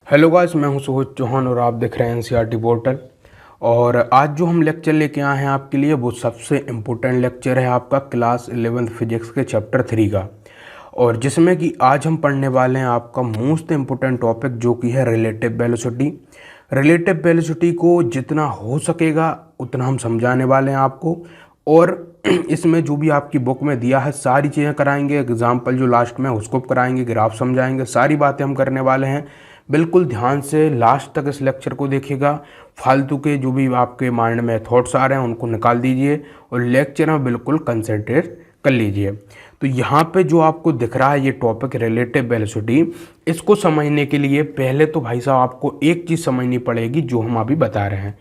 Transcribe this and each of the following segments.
Hello guys, मैं हूं सुहोज चौहान और आप देख रहे हैं एनसीईआरटी पोर्टल। और आज जो हम लेक्चर लेके आए हैं आपके लिए वो सबसे इम्पोर्टेंट लेक्चर है आपका क्लास 11th फिजिक्स के चैप्टर 3 का। और जिसमें कि आज हम पढ़ने वाले हैं आपका मोस्ट इम्पोर्टेंट टॉपिक जो कि है रिलेटिव वेलोसिटी। रिलेटिव वेलोसिटी को जितना हो सकेगा उतना हम समझाने वाले हैं आपको। और इसमें जो भी आपकी बुक में दिया है सारी चीज़ें कराएंगे, एग्जाम्पल जो लास्ट में है उसको कराएंगे, ग्राफ समझाएंगे, सारी बातें हम करने वाले हैं। बिल्कुल ध्यान से लास्ट तक इस लेक्चर को देखिएगा। फालतू के जो भी आपके माइंड में थॉट्स आ रहे हैं उनको निकाल दीजिए और लेक्चर में बिल्कुल कंसंट्रेट कर लीजिए। तो यहाँ पे जो आपको दिख रहा है ये टॉपिक रिलेटिव वेलोसिटी, इसको समझने के लिए पहले तो भाई साहब आपको एक चीज़ समझनी पड़ेगी जो हम अभी बता रहे हैं,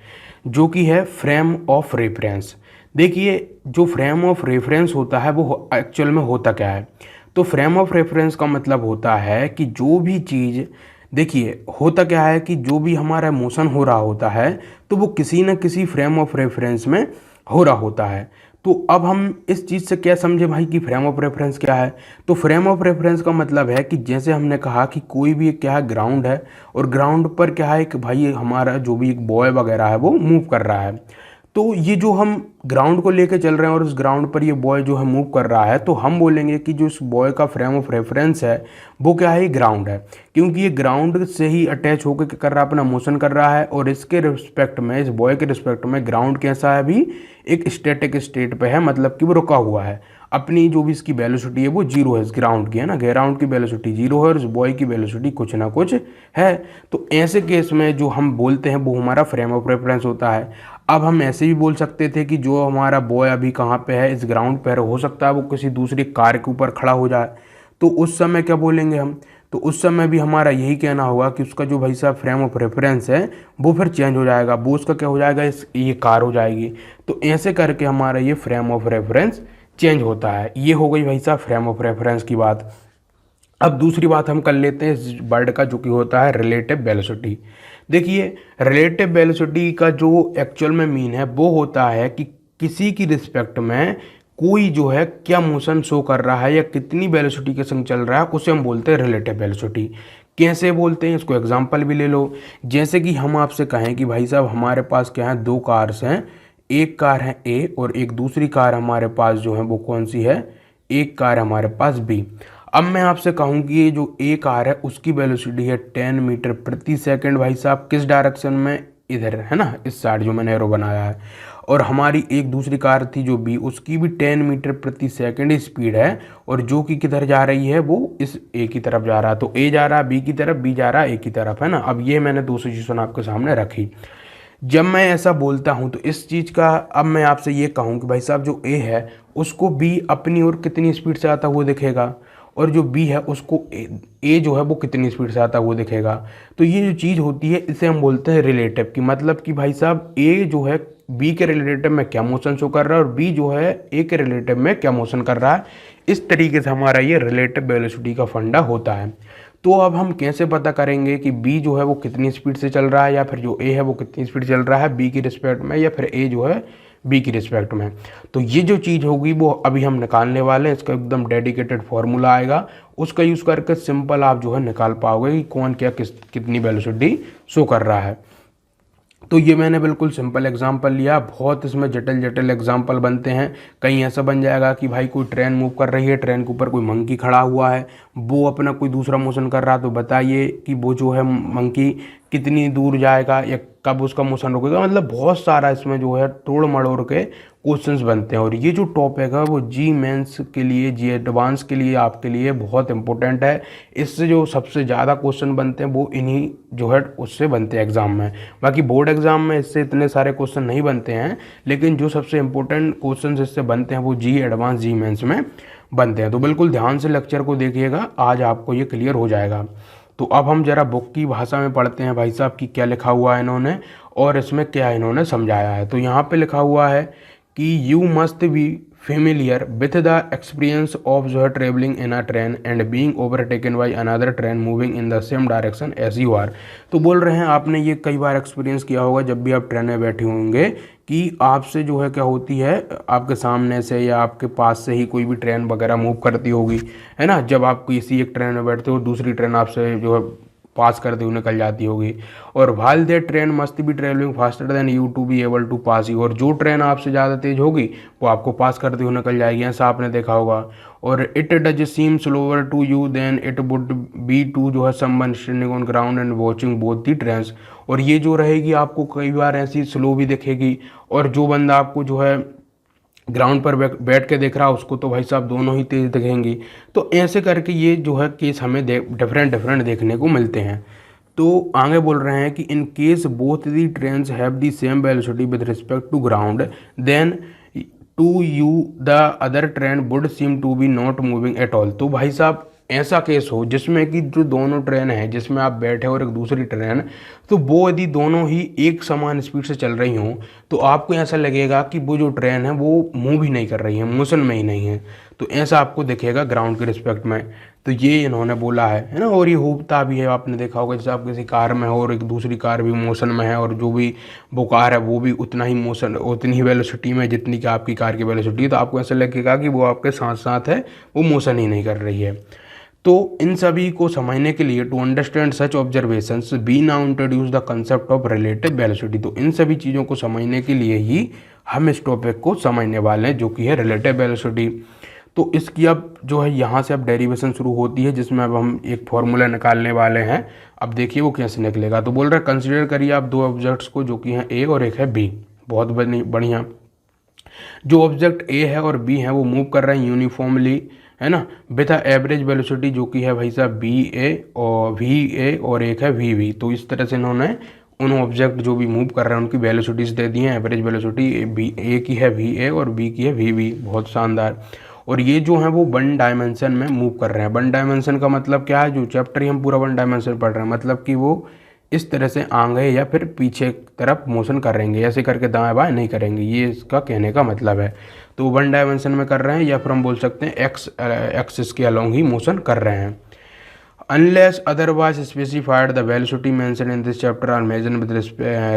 जो कि है फ्रेम ऑफ रेफरेंस। देखिए, जो फ्रेम ऑफ रेफरेंस होता है वो एक्चुअल में होता क्या है। तो फ्रेम ऑफ रेफरेंस का मतलब होता है कि जो भी चीज़, देखिए होता क्या है कि जो भी हमारा मोशन हो रहा होता है तो वो किसी न किसी फ्रेम ऑफ रेफरेंस में हो रहा होता है। तो अब हम इस चीज़ से क्या समझे भाई कि फ्रेम ऑफ रेफरेंस क्या है। तो फ्रेम ऑफ रेफरेंस का मतलब है कि जैसे हमने कहा कि कोई भी क्या है, ग्राउंड है, और ग्राउंड पर क्या है कि भाई हमारा जो भी एक बॉय वगैरह है वो मूव कर रहा है। तो ये जो हम ग्राउंड को लेके चल रहे हैं और उस ग्राउंड पर ये बॉय जो है मूव कर रहा है, तो हम बोलेंगे कि जो इस बॉय का फ्रेम ऑफ रेफरेंस है वो क्या है, ग्राउंड है। क्योंकि ये ग्राउंड से ही अटैच होकर क्या कर रहा है, अपना मोशन कर रहा है। और इसके रिस्पेक्ट में, इस बॉय के रिस्पेक्ट में ग्राउंड कैसा है, अभी एक स्टैटिक स्टेट पे है, मतलब कि वो रुका हुआ है। अपनी जो भी इसकी वेलोसिटी है वो जीरो है, इस ग्राउंड की है ना, ग्राउंड की वेलोसिटी जीरो है और इस बॉय की वेलोसिटी कुछ ना कुछ है। तो ऐसे केस में जो हम बोलते हैं वो हमारा फ्रेम ऑफ रेफरेंस होता है। अब हम ऐसे भी बोल सकते थे कि जो हमारा बॉय अभी कहाँ पे है, इस ग्राउंड पर, हो सकता है वो किसी दूसरी कार के ऊपर खड़ा हो जाए, तो उस समय क्या बोलेंगे हम। तो उस समय भी हमारा यही कहना होगा कि उसका जो भाई साहब फ्रेम ऑफ रेफरेंस है वो फिर चेंज हो जाएगा, वो उसका क्या हो जाएगा, ये कार हो जाएगी। तो ऐसे करके हमारा ये फ्रेम ऑफ रेफरेंस चेंज होता है। ये हो गई भाई साहब फ्रेम ऑफ रेफरेंस की बात। अब दूसरी बात हम कर लेते हैं इस वर्ड का, जो कि होता है रिलेटिव वेलोसिटी। देखिए, रिलेटिव वेलोसिटी का जो एक्चुअल में मीन है वो होता है कि किसी की रिस्पेक्ट में कोई जो है क्या मोशन शो कर रहा है या कितनी वेलोसिटी के संग चल रहा है, उसे हम बोलते हैं रिलेटिव वेलोसिटी। कैसे बोलते हैं, इसको एग्जांपल भी ले लो। जैसे कि हम आपसे कहें कि भाई साहब हमारे पास क्या है, दो कार्स हैं, एक कार है ए और एक दूसरी कार हमारे पास जो है वो कौन सी है, एक कार है हमारे पास बी। अब मैं आपसे कहूँ कि ये जो ए कार है उसकी वेलोसिटी है 10 मीटर प्रति सेकंड, भाई साहब किस डायरेक्शन में, इधर है ना, इस साइड जो मैंने एरो बनाया है। और हमारी एक दूसरी कार थी जो बी, उसकी भी 10 मीटर प्रति सेकंड स्पीड है, और जो कि किधर जा रही है, वो इस ए की तरफ जा रहा है। तो ए जा रहा है बी की तरफ, बी जा रहा है ए की तरफ, है ना। अब ये मैंने दो सिचुएशन आपके सामने रखी। जब मैं ऐसा बोलता हूँ तो इस चीज़ का, अब मैं आपसे ये कहूँ कि भाई साहब जो ए है उसको बी अपनी ओर कितनी स्पीड से आता हुआ दिखेगा, और जो बी है उसको ए जो है वो कितनी स्पीड से आता हुआ दिखेगा। तो ये जो चीज़ होती है इसे हम बोलते हैं रिलेटिव की, मतलब कि भाई साहब ए जो है बी के रिलेटिव में क्या मोशन शो कर रहा है और बी जो है ए के रिलेटिव में क्या मोशन कर रहा है। इस तरीके से हमारा ये रिलेटिव वेलोसिटी का फंडा होता है। तो अब हम कैसे पता करेंगे कि बी जो है वो कितनी स्पीड से चल रहा है, या फिर जो ए है वो कितनी स्पीड चल रहा है बी की रिस्पेक्ट में, या फिर ए जो है बी की रिस्पेक्ट में। तो ये जो चीज़ होगी वो अभी हम निकालने वाले हैं, इसका एकदम डेडिकेटेड फॉर्मूला आएगा, उसका यूज़ करके सिंपल आप जो है निकाल पाओगे कि कौन क्या कितनी वेलोसिटी शो कर रहा है। तो ये मैंने बिल्कुल सिंपल एग्जांपल लिया, बहुत इसमें जटिल जटिल एग्जांपल बनते हैं। कहीं ऐसा बन जाएगा कि भाई कोई ट्रेन मूव कर रही है, ट्रेन के ऊपर कोई मंकी खड़ा हुआ है, वो अपना कोई दूसरा मोशन कर रहा है, तो बताइए कि वो जो है मंकी कितनी दूर जाएगा या कब उसका मोशन रुकेगा। मतलब बहुत सारा इसमें जो है तोड़ मड़ोड़ के क्वेश्चंस बनते हैं। और ये जो टॉपिक है वो जी मेंस के लिए, जी एडवांस के लिए, आपके लिए बहुत इंपॉर्टेंट है। इससे जो सबसे ज़्यादा क्वेश्चन बनते हैं वो इन्हीं जो है उससे बनते हैं एग्ज़ाम में। बाकी बोर्ड एग्ज़ाम में इससे इतने सारे क्वेश्चन नहीं बनते हैं, लेकिन जो सबसे इंपॉर्टेंट क्वेश्चन इससे बनते हैं वो जी एडवांस, जी मेंस में बनते हैं। तो बिल्कुल ध्यान से लेक्चर को देखिएगा, आज आपको ये क्लियर हो जाएगा। तो अब हम जरा बुक की भाषा में पढ़ते हैं भाई साहब कि क्या लिखा हुआ है इन्होंने और इसमें क्या इन्होंने समझाया है। तो यहाँ पे लिखा हुआ है कि you must be familiar with the experience of जो है travelling in a train and being overtaken by another train moving in the same direction as you are. तो बोल रहे हैं आपने ये कई बार एक्सपीरियंस किया होगा जब भी आप ट्रेन में बैठे होंगे कि आपसे जो है क्या होती है, आपके सामने से या आपके पास से ही कोई भी ट्रेन वगैरह मूव करती होगी, है ना। जब आप किसी एक ट्रेन में बैठते हो दूसरी ट्रेन आपसे जो है पास करते हुए निकल जाती होगी। और while that train must be travelling faster than you to be able to pass you, और जो ट्रेन आपसे ज़्यादा तेज होगी वो आपको पास करते हुए निकल जाएगी, ऐसा आपने देखा होगा। और it does seem slower to you than it would be to जो है someone standing on ground and watching both the trains, और ये जो रहेगी आपको कई बार ऐसी स्लो भी दिखेगी, और जो बंदा आपको जो है ग्राउंड पर बैठ के देख रहा है उसको तो भाई साहब दोनों ही तेज दिखेंगी। तो ऐसे करके ये जो है केस हमें डिफरेंट देखने को मिलते हैं। तो आगे बोल रहे हैं कि in case both the trains have the same velocity with respect to ground then to you the other train would seem to be not moving at all. तो भाई साहब ऐसा केस हो जिसमें कि जो दोनों ट्रेन हैं जिसमें आप बैठे और एक दूसरी ट्रेन, तो वो यदि दोनों ही एक समान स्पीड से चल रही हों तो आपको ऐसा लगेगा कि वो जो ट्रेन है वो मूव ही नहीं कर रही है, मोशन में ही नहीं है। तो ऐसा आपको दिखेगा ग्राउंड के रिस्पेक्ट में। तो ये इन्होंने बोला है ना। और ये होता भी है, आपने देखा होगा जैसे आप किसी कार में हो और एक दूसरी कार भी मोशन में है, और जो भी वो कार है वो भी उतना ही मोशन, उतनी ही वेलोसिटी में जितनी कि आपकी कार की वेलोसिटी है, तो आपको ऐसा लगेगा कि वो आपके साथ साथ है, वो मोशन ही नहीं कर रही है। तो इन सभी को समझने के लिए to understand such observations we now introduce the concept of relative velocity. तो इन सभी चीज़ों को समझने के लिए ही हम इस टॉपिक को समझने वाले हैं जो कि है रिलेटिव वेलोसिटी। तो इसकी अब जो है यहाँ से अब डेरिवेशन शुरू होती है जिसमें अब हम एक फॉर्मूला निकालने वाले हैं। अब देखिए वो कैसे निकलेगा। तो बोल रहे हैं कंसिडर करिए आप दो ऑब्जेक्ट्स को जो कि हैं ए और एक है बी। बहुत बढ़िया। जो ऑब्जेक्ट ए है और बी है वो मूव कर रहे हैं यूनिफॉर्मली, है ना, विथ एवरेज वेलोसिटी जो कि है भाई साहब बी ए और वी ए और एक है वी वी। तो इस तरह से इन्होंने उन ऑब्जेक्ट जो भी मूव कर रहे हैं उनकी वेलोसिटीज दे दी हैं। एवरेज वेलोसिटी बी ए की है वी ए और बी की है वी वी। बहुत शानदार। और ये जो है वो वन डायमेंशन में मूव कर रहे हैं। वन डायमेंशन का मतलब क्या है, जो चैप्टर ही हम पूरा वन डायमेंशन पढ़ रहे हैं, मतलब कि वो इस तरह से आगे या फिर पीछे तरफ मोशन करेंगे, ऐसे करके दाएं बाएं नहीं करेंगे, ये इसका कहने का मतलब है। तो वन डायमेंशन में कर रहे हैं, या फिर हम बोल सकते हैं एक्सिस के अलोंग ही मोशन कर रहे हैं। Unless otherwise specified, the velocity mentioned in this chapter are measured with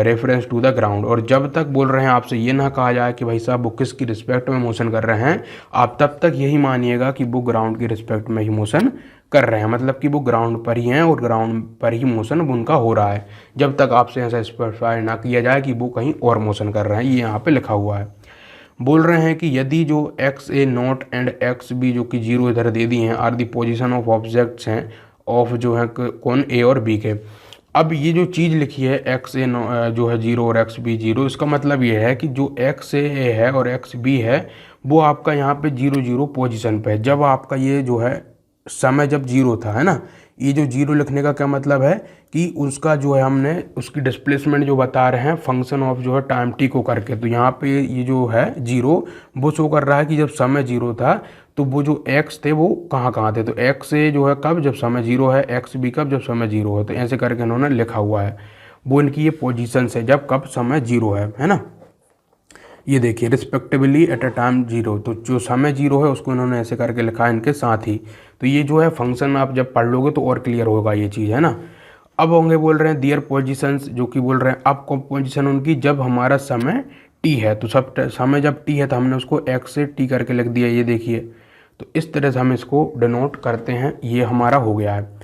reference to the ground। और जब तक बोल रहे हैं आपसे ये ना कहा जाए कि भाई साहब वो किसकी रिस्पेक्ट में मोशन कर रहे हैं, आप तब तक यही मानिएगा कि वो ग्राउंड की रिस्पेक्ट में ही मोशन कर रहे हैं, मतलब कि वो ग्राउंड पर ही हैं और ग्राउंड पर ही मोशन उनका हो रहा है। जब तक आपसे ऐसा स्पेसिफाई ना किया जाए कि वो कहीं और मोशन कर रहे हैं, ये यहाँ पे लिखा हुआ है। बोल रहे हैं कि यदि जो x a not and x b जो कि जीरो इधर दे दिए हैं are the position of objects हैं ऑफ जो है कौन ए और बी के। अब ये जो चीज़ लिखी है एक्स ए जो है जीरो और एक्स बी जीरो, इसका मतलब ये है कि जो एक्स ए है और एक्स बी है वो आपका यहाँ पे जीरो जीरो पोजीशन पे है। जब आपका ये जो है समय जब जीरो था, है ना, ये जो जीरो लिखने का क्या मतलब है कि उसका जो है हमने उसकी डिस्प्लेसमेंट जो बता रहे हैं फंक्शन ऑफ जो है टाइम टी को करके। तो यहाँ पे ये जो है जीरो वो शो कर रहा है कि जब समय जीरो था तो वो जो एक्स थे वो कहाँ कहाँ थे। तो एक्स से जो है कब, जब समय जीरो है, एक्स बी कब, जब समय जीरो है। तो ऐसे करके इन्होंने लिखा हुआ है, वो इनकी ये पोजीशन है जब कब समय जीरो है ना। ये देखिए respectively at a time zero, तो जो समय जीरो है उसको इन्होंने ऐसे करके लिखा है इनके साथ ही। तो ये जो है फंक्शन आप जब पढ़ लोगे तो और क्लियर होगा ये चीज़, है ना। अब होंगे बोल रहे हैं दियर पोजीशंस, जो कि बोल रहे हैं अब पोजीशन उनकी जब हमारा समय टी है। तो सब समय जब टी है तो हमने उसको एक्स से टी करके लिख दिया, ये देखिए। तो इस तरह से हम इसको डिनोट करते हैं, ये हमारा हो गया है।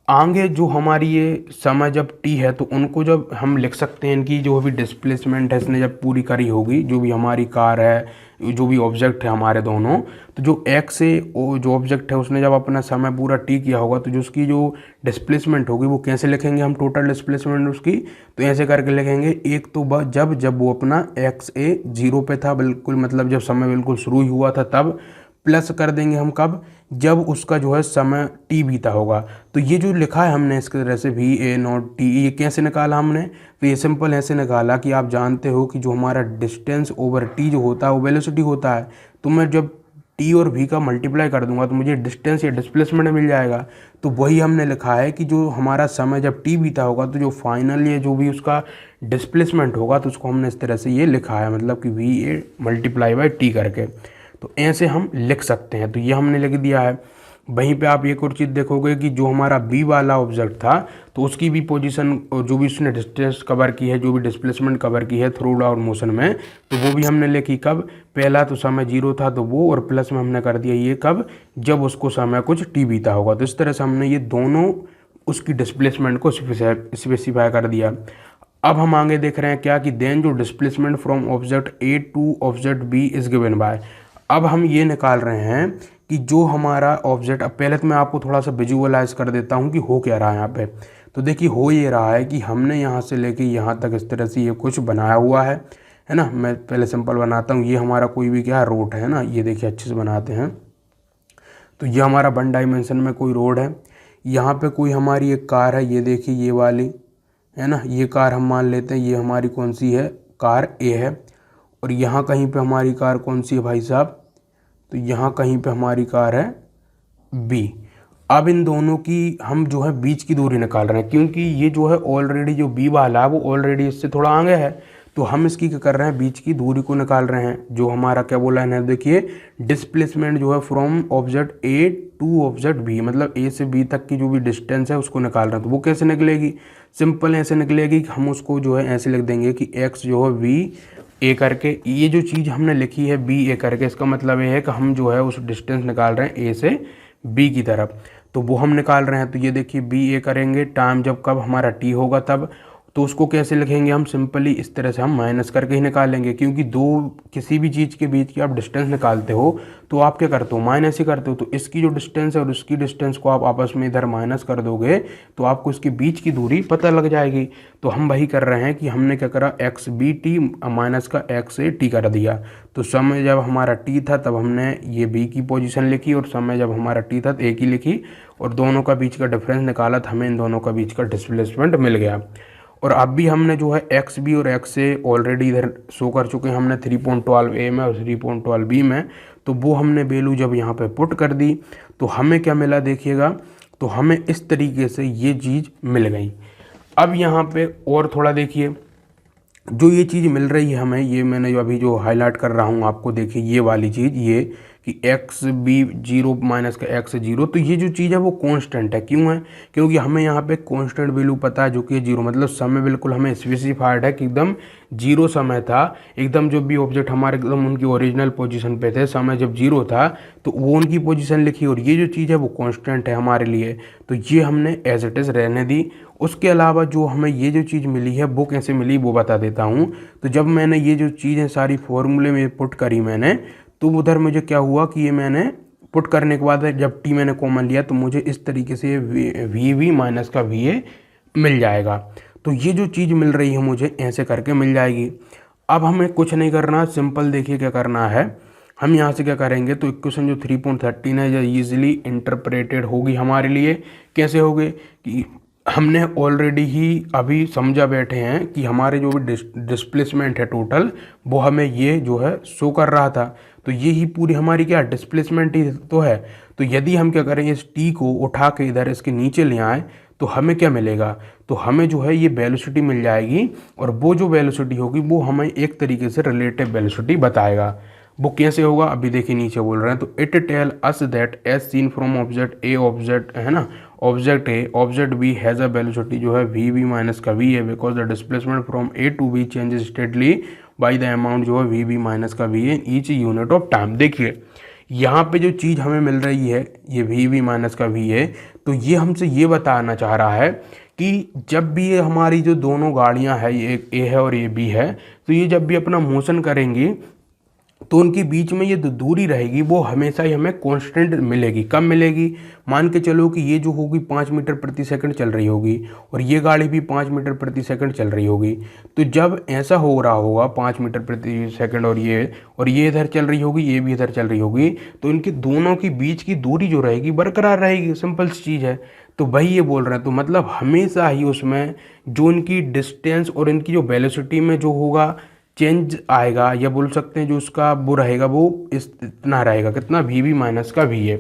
आगे जो हमारी ये समय जब टी है तो उनको जब हम लिख सकते हैं इनकी जो भी डिस्प्लेसमेंट है इसने जब पूरी करी होगी, जो भी हमारी कार है, जो भी ऑब्जेक्ट है हमारे दोनों, तो जो एक्स से जो ऑब्जेक्ट है उसने जब अपना समय पूरा टी किया होगा तो जो उसकी जो डिस्प्लेसमेंट होगी वो कैसे लिखेंगे हम, टोटल डिस्प्लेसमेंट उसकी। तो ऐसे करके लिखेंगे एक तो जब वो अपना एक्स ए जीरो पे था बिल्कुल, मतलब जब समय बिल्कुल शुरू ही हुआ था तब, प्लस कर देंगे हम कब, जब उसका जो है समय टी बीता होगा। तो ये जो लिखा है हमने इसके तरह से वी ए नॉट टी, ये कैसे निकाला हमने, तो ये सिंपल ऐसे निकाला कि आप जानते हो कि जो हमारा डिस्टेंस ओवर टी जो होता है वो वेलोसिटी होता है। तो मैं जब टी और वी का मल्टीप्लाई कर दूंगा तो मुझे डिस्टेंस या डिस्प्लेसमेंट मिल जाएगा। तो वही हमने लिखा है कि जो हमारा समय जब टी बीता होगा तो जो फाइनल ये जो भी उसका डिस्प्लेसमेंट होगा तो उसको हमने इस तरह से ये लिखा है, मतलब कि V A multiply by T करके। तो ऐसे हम लिख सकते हैं, तो ये हमने लिख दिया है। वहीं पे आप एक और चीज़ देखोगे कि जो हमारा बी वाला ऑब्जेक्ट था तो उसकी भी पोजीशन और जो भी उसने डिस्टेंस कवर की है, जो भी डिस्प्लेसमेंट कवर की है थ्रू आउट मोशन में, तो वो भी हमने लिखी कब, पहला तो समय जीरो था तो वो, और प्लस में हमने कर दिया ये कब, जब उसको समय कुछ टी बीता होगा। तो इस तरह से हमने ये दोनों उसकी डिस्प्लेसमेंट को स्पेसिफाई कर दिया। अब हम आगे देख रहे हैं क्या कि देन जो displacement from object a to object b is given by. अब हम ये निकाल रहे हैं कि जो हमारा ऑब्जेक्ट, अब पहले तो मैं आपको थोड़ा सा विजुअलाइज कर देता हूँ कि हो क्या रहा है यहाँ पे। तो देखिए हो ये रहा है कि हमने यहाँ से लेके यहाँ तक इस तरह से ये कुछ बनाया हुआ है ना। मैं पहले सिंपल बनाता हूँ। ये हमारा कोई भी क्या रोड है ना, ये देखिए अच्छे से बनाते हैं। तो ये हमारा 1 डायमेंशन में कोई रोड है। यहाँ पे कोई हमारी एक कार है, ये देखिए ये वाली है ना। ये कार हम मान लेते हैं ये हमारी कौन सी है, कार ए है। और यहाँ कहीं पे हमारी कार कौन सी है भाई साहब, तो यहाँ कहीं पे हमारी कार है बी। अब इन दोनों की हम जो है बीच की दूरी निकाल रहे हैं, क्योंकि ये जो है ऑलरेडी जो बी वाला है वो ऑलरेडी इससे थोड़ा आगे है। तो हम इसकी क्या कर रहे हैं, बीच की दूरी को निकाल रहे हैं। जो हमारा क्या बोला है, देखिए डिस्प्लेसमेंट जो है from object a to object b, मतलब ए से बी तक की जो भी डिस्टेंस है उसको निकाल रहे हैं। तो वो कैसे निकलेगी, सिंपल ऐसे निकलेगी कि हम उसको जो है ऐसे लिख देंगे कि एक्स जो है वी ए करके, ये जो चीज़ हमने लिखी है बी ए करके, इसका मतलब ये है कि हम जो है उस डिस्टेंस निकाल रहे हैं ए से बी की तरफ। तो वो हम निकाल रहे हैं। तो ये देखिए बी ए करेंगे टाइम जब कब हमारा टी होगा तब। तो उसको कैसे लिखेंगे हम, सिंपली इस तरह से हम माइनस करके ही निकालेंगे, क्योंकि दो किसी भी चीज़ के बीच की आप डिस्टेंस निकालते हो तो आप क्या करते हो, माइनस ही करते हो। तो इसकी जो डिस्टेंस है और उसकी डिस्टेंस को आप आपस में इधर माइनस कर दोगे तो आपको इसके बीच की दूरी पता लग जाएगी। तो हम वही कर रहे हैं कि हमने क्या करा, एक्स बी टी माइनस का एक्स ए टी कर दिया। तो समय जब हमारा टी था तब हमने ये बी की पोजीशन लिखी, और समय जब हमारा टी था तो ए की लिखी, और दोनों का बीच का डिफरेंस निकाला तो हमें इन दोनों का बीच का डिस्प्लेसमेंट मिल गया। और अब भी हमने जो है एक्स बी और एक्स ए ऑलरेडी इधर शो कर चुके हैं हमने 3.12 ए में और 3.12 बी में। तो वो हमने वैल्यू जब यहाँ पे पुट कर दी तो हमें क्या मिला देखिएगा, तो हमें इस तरीके से ये चीज़ मिल गई। अब यहाँ पे और थोड़ा देखिए, जो ये चीज़ मिल रही है हमें, ये मैंने जो अभी जो हाईलाइट कर रहा हूँ आपको, देखिए ये वाली चीज़, ये कि एक्स बी जीरो माइनस का एक्स जीरो, तो ये जो चीज़ है वो कांस्टेंट है। क्यों है, क्योंकि हमें यहाँ पे कांस्टेंट वैल्यू पता है जो कि जीरो, मतलब समय बिल्कुल हमें स्पेसिफाइड है कि एकदम जीरो समय था, एकदम जो भी ऑब्जेक्ट हमारे एकदम उनकी ओरिजिनल पोजीशन पे थे, समय जब जीरो था तो वो उनकी पोजीशन लिखी, और ये जो चीज़ है वो कांस्टेंट है हमारे लिए। तो ये हमने एज इट इज़ रहने दी। उसके अलावा जो हमें ये जो चीज़ मिली है वो कैसे मिली वो बता देता हूँ। तो जब मैंने ये जो चीज़ें सारी फॉर्मूले में पुट करी मैंने, तो उधर मुझे क्या हुआ कि ये मैंने पुट करने के बाद जब टी मैंने कॉमन लिया तो मुझे इस तरीके से वी वी माइनस का वी ए मिल जाएगा। तो ये जो चीज़ मिल रही है मुझे ऐसे करके मिल जाएगी। अब हमें कुछ नहीं करना, सिंपल देखिए क्या करना है। हम यहाँ से क्या करेंगे, तो इक्वेशन जो 3.13 है ये ईजिली इंटरप्रेटेड होगी हमारे लिए। कैसे होगी कि हमने ऑलरेडी ही अभी समझा बैठे हैं कि हमारे जो भी डिस्प्लेसमेंट है टोटल, वो हमें ये जो है शो कर रहा था। तो ये ही पूरी हमारी क्या डिस्प्लेसमेंट ही तो है। तो यदि हम क्या करें, इस टी को उठा के इधर इसके नीचे ले आए तो हमें क्या मिलेगा, तो हमें जो है ये वेलोसिटी मिल जाएगी, और वो जो वेलोसिटी होगी वो हमें एक तरीके से रिलेटिव वेलोसिटी बताएगा। वो कैसे होगा अभी देखिए नीचे बोल रहे हैं। तो it tells us that as seen from object a, object है ना, object a object b has a velocity जो है वी वी माइनस का वी है, because the displacement from a to b changes steadily by the amount जो है v v minus का v है ईच यूनिट ऑफ टाइम। देखिए यहाँ पे जो चीज़ हमें मिल रही है ये वी वी माइनस का वी है, तो ये हमसे ये बताना चाह रहा है कि जब भी ये हमारी जो दोनों गाड़ियाँ हैं, ये ए है और ये बी है, तो ये जब भी अपना मोशन करेंगी तो उनके बीच में ये दूरी रहेगी वो हमेशा ही हमें कांस्टेंट मिलेगी। कब मिलेगी, मान के चलो कि ये जो होगी 5 मीटर प्रति सेकंड चल रही होगी और ये गाड़ी भी 5 मीटर प्रति सेकंड चल रही होगी। तो जब ऐसा हो रहा होगा 5 मीटर प्रति सेकंड और ये इधर चल रही होगी, ये भी इधर चल रही होगी, तो इनके दोनों के बीच की दूरी जो रहेगी बरकरार रहेगी। सिंपल सी चीज़ है। तो वही ये बोल रहे हैं। तो मतलब हमेशा ही उसमें जो इनकी डिस्टेंस और इनकी जो वेलोसिटी में जो होगा चेंज आएगा, या बोल सकते हैं जो उसका वो रहेगा वो इतना रहेगा, कितना वी वी माइनस का वी है।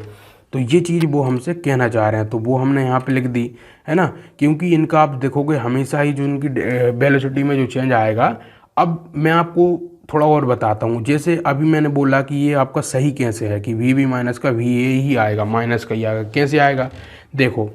तो ये चीज़ वो हमसे कहना चाह रहे हैं, तो वो हमने यहाँ पे लिख दी है ना, क्योंकि इनका आप देखोगे हमेशा ही जो इनकी वेलोसिटी में जो चेंज आएगा। अब मैं आपको थोड़ा और बताता हूँ। जैसे अभी मैंने बोला कि ये आपका सही कैसे है कि वी वी माइनस का वी ए ही आएगा, माइनस का ही आएगा। कैसे आएगा, देखो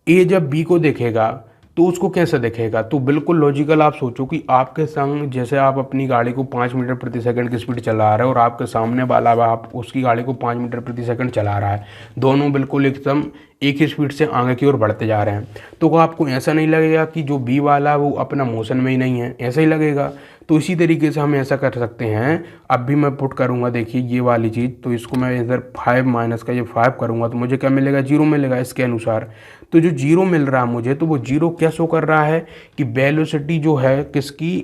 ए जब बी को देखेगा तो उसको कैसे दिखेगा? तो बिल्कुल लॉजिकल आप सोचो कि आपके संग जैसे आप अपनी गाड़ी को 5 मीटर प्रति सेकंड की स्पीड चला रहे हो और आपके सामने वाला आप उसकी गाड़ी को 5 मीटर प्रति सेकंड चला रहा है, दोनों बिल्कुल एकदम एक ही स्पीड से आगे की ओर बढ़ते जा रहे हैं, तो आपको ऐसा नहीं लगेगा कि जो बी वाला वो अपना मोशन में ही नहीं है? ऐसा ही लगेगा। तो इसी तरीके से हम ऐसा कर सकते हैं। अब भी मैं पुट करूंगा, देखिए ये वाली चीज़, तो इसको मैं इधर 5 माइनस का ये 5 करूंगा तो मुझे क्या मिलेगा? 0 मिलेगा इसके अनुसार। तो जो 0 मिल रहा है मुझे, तो वो 0 क्या शो कर रहा है कि वेलोसिटी जो है किसकी,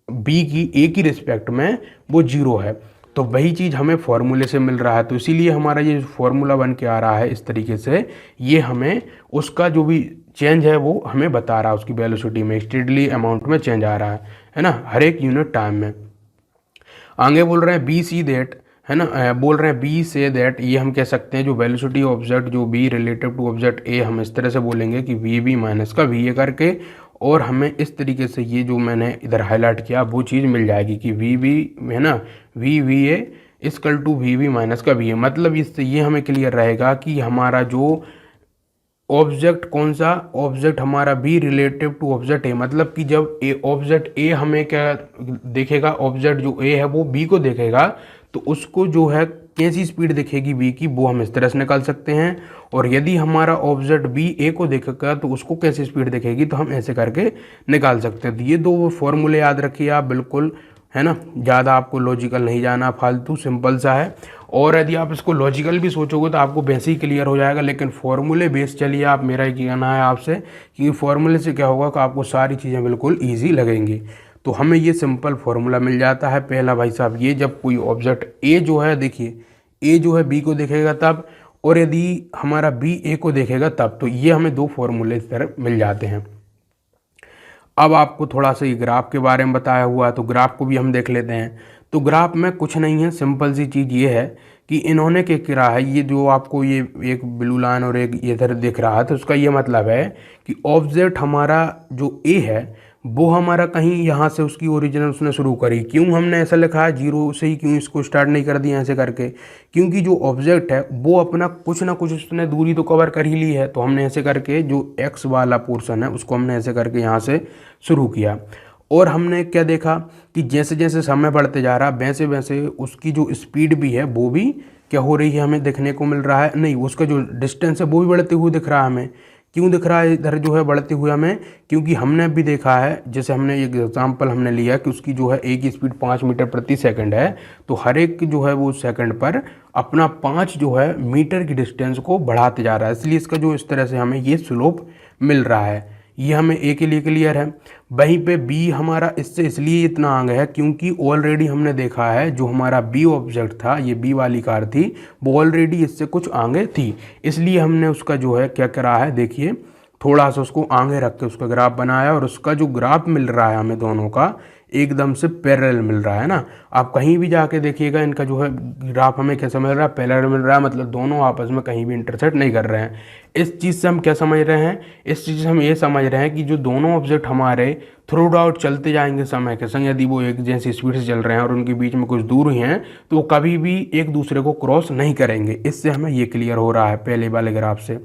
बी की, ए की रिस्पेक्ट में वो 0 है। तो वही चीज़ हमें फॉर्मूले से मिल रहा है, तो इसीलिए हमारा ये फॉर्मूला बन के आ रहा है इस तरीके से। ये हमें उसका जो भी चेंज है वो हमें बता रहा है, उसकी वेलोसिटी में स्टेडली अमाउंट में चेंज आ रहा है ना, हर एक यूनिट टाइम में। आगे बोल रहे हैं बी सी दैट, है ना, बोल रहे हैं बी से दैट, ये हम कह सकते हैं जो वेलोसिटी ऑब्जेक्ट जो B relative to object A, हम इस तरह से बोलेंगे कि वी बी माइनस का वी ए करके, और हमें इस तरीके से ये जो मैंने इधर हाईलाइट किया वो चीज़ मिल जाएगी कि वी बी, है ना, v v a equal to v b minus का वी ए। मतलब इससे ये हमें क्लियर रहेगा कि हमारा जो ऑब्जेक्ट कौन सा, ऑब्जेक्ट हमारा B relative to object A, मतलब कि जब ए ऑब्जेक्ट ए हमें क्या देखेगा, ऑब्जेक्ट जो ए है वो बी को देखेगा, तो उसको जो है कैसी स्पीड दिखेगी बी की, वो हम इस तरह से निकाल सकते हैं। और यदि हमारा ऑब्जेक्ट बी ए को देखेगा तो उसको कैसी स्पीड दिखेगी, तो हम ऐसे करके निकाल सकते हैं। तो ये दो फॉर्मूले याद रखिए आप बिल्कुल, है ना, ज़्यादा आपको लॉजिकल नहीं जाना, फालतू, सिंपल सा है। और यदि आप इसको लॉजिकल भी सोचोगे तो आपको वैसे ही क्लियर हो जाएगा, लेकिन फॉर्मूले बेस चलिए आप, मेरा ये कहना है आपसे कि फॉर्मूले से क्या होगा कि आपको सारी चीज़ें बिल्कुल ईजी लगेंगी। तो हमें ये सिंपल फार्मूला मिल जाता है। पहला भाई साहब, ये जब कोई ऑब्जेक्ट ए जो है, देखिए ए जो है बी को देखेगा तब, और यदि हमारा बी ए को देखेगा तब, तो ये हमें दो फॉर्मूले इस तरह मिल जाते हैं। अब आपको थोड़ा सा ये ग्राफ के बारे में बताया हुआ है, तो ग्राफ को भी हम देख लेते हैं। तो ग्राफ में कुछ नहीं है, सिंपल सी चीज़ ये है कि इन्होंने क्या करा है, ये जो आपको ये एक ब्लू लाइन और एक इधर दिख रहा है, तो उसका ये मतलब है कि ऑब्जेक्ट हमारा जो ए है वो हमारा कहीं यहाँ से उसकी ओरिजिनल उसने शुरू करी। क्यों हमने ऐसा लिखा है, जीरो से ही क्यों इसको स्टार्ट नहीं कर दिया ऐसे करके? क्योंकि जो ऑब्जेक्ट है वो अपना कुछ ना कुछ उसने दूरी तो कवर कर ही ली है, तो हमने ऐसे करके जो एक्स वाला पोर्शन है उसको हमने ऐसे करके यहाँ से शुरू किया। और हमने क्या देखा कि जैसे जैसे समय बढ़ते जा रहा वैसे वैसे उसकी जो स्पीड भी है वो भी क्या हो रही है, हमें देखने को मिल रहा है, नहीं उसका जो डिस्टेंस है वो भी बढ़ते हुए दिख रहा है हमें। क्यों दिख रहा है इधर जो है बढ़ते हुए हमें? क्योंकि हमने भी देखा है, जैसे हमने एक एग्जांपल हमने लिया कि उसकी जो है एक की स्पीड 5 मीटर प्रति सेकंड है, तो हर एक जो है वो सेकंड पर अपना 5 जो है मीटर की डिस्टेंस को बढ़ाते जा रहा है, इसलिए इसका जो इस तरह से हमें ये स्लोप मिल रहा है। ये हमें ए के लिए क्लियर है। वहीं पे बी हमारा इससे इसलिए इतना आगे है क्योंकि ऑलरेडी हमने देखा है जो हमारा बी ऑब्जेक्ट था, ये बी वाली कार थी, वो ऑलरेडी इससे कुछ आगे थी, इसलिए हमने उसका जो है क्या करा है, देखिए थोड़ा सा उसको आगे रख के उसका ग्राफ बनाया, और उसका जो ग्राफ मिल रहा है हमें दोनों का एकदम से पैरेलल मिल रहा है ना। आप कहीं भी जाके देखिएगा इनका जो है ग्राफ हमें कैसा मिल रहा है, पैरेलल मिल रहा है, मतलब दोनों आपस में कहीं भी इंटरसेक्ट नहीं कर रहे हैं। इस चीज़ से हम क्या समझ रहे हैं, इस चीज़ से हम ये समझ रहे हैं कि जो दोनों ऑब्जेक्ट हमारे थ्रू आउट चलते जाएंगे समय के संग, यदि वो एक जैसी स्पीड से चल रहे हैं और उनके बीच में कुछ दूर ही हैं, तो वो कभी भी एक दूसरे को क्रॉस नहीं करेंगे। इससे हमें ये क्लियर हो रहा है पहले वाले ग्राफ से।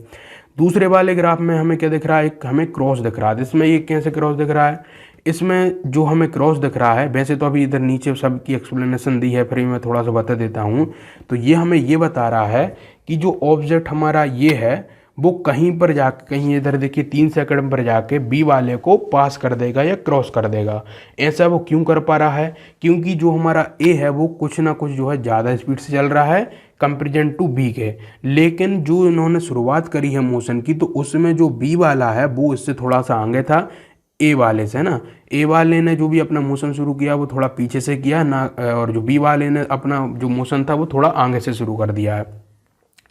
दूसरे वाले ग्राफ में हमें क्या दिख रहा है, एक हमें क्रॉस दिख रहा है। इसमें ये कैसे क्रॉस दिख रहा है, इसमें जो हमें क्रॉस दिख रहा है, वैसे तो अभी इधर नीचे सबकी एक्सप्लेनेशन दी है, फिर मैं थोड़ा सा बता देता हूँ। तो ये हमें ये बता रहा है कि जो ऑब्जेक्ट हमारा ये है वो कहीं पर जाके, कहीं इधर देखिए 3 सेकंड पर जाके बी वाले को पास कर देगा या क्रॉस कर देगा। ऐसा वो क्यों कर पा रहा है? क्योंकि जो हमारा ए है वो कुछ ना कुछ जो है ज़्यादा स्पीड से चल रहा है कंपेरिजन टू बी के, लेकिन जो इन्होंने शुरुआत करी है मोशन की, तो उसमें जो बी वाला है वो इससे थोड़ा सा आगे था ए वाले से ना। ए वाले ने जो भी अपना मोशन शुरू किया वो थोड़ा पीछे से किया ना, और जो बी वाले ने अपना जो मोशन था वो थोड़ा आगे से शुरू कर दिया है,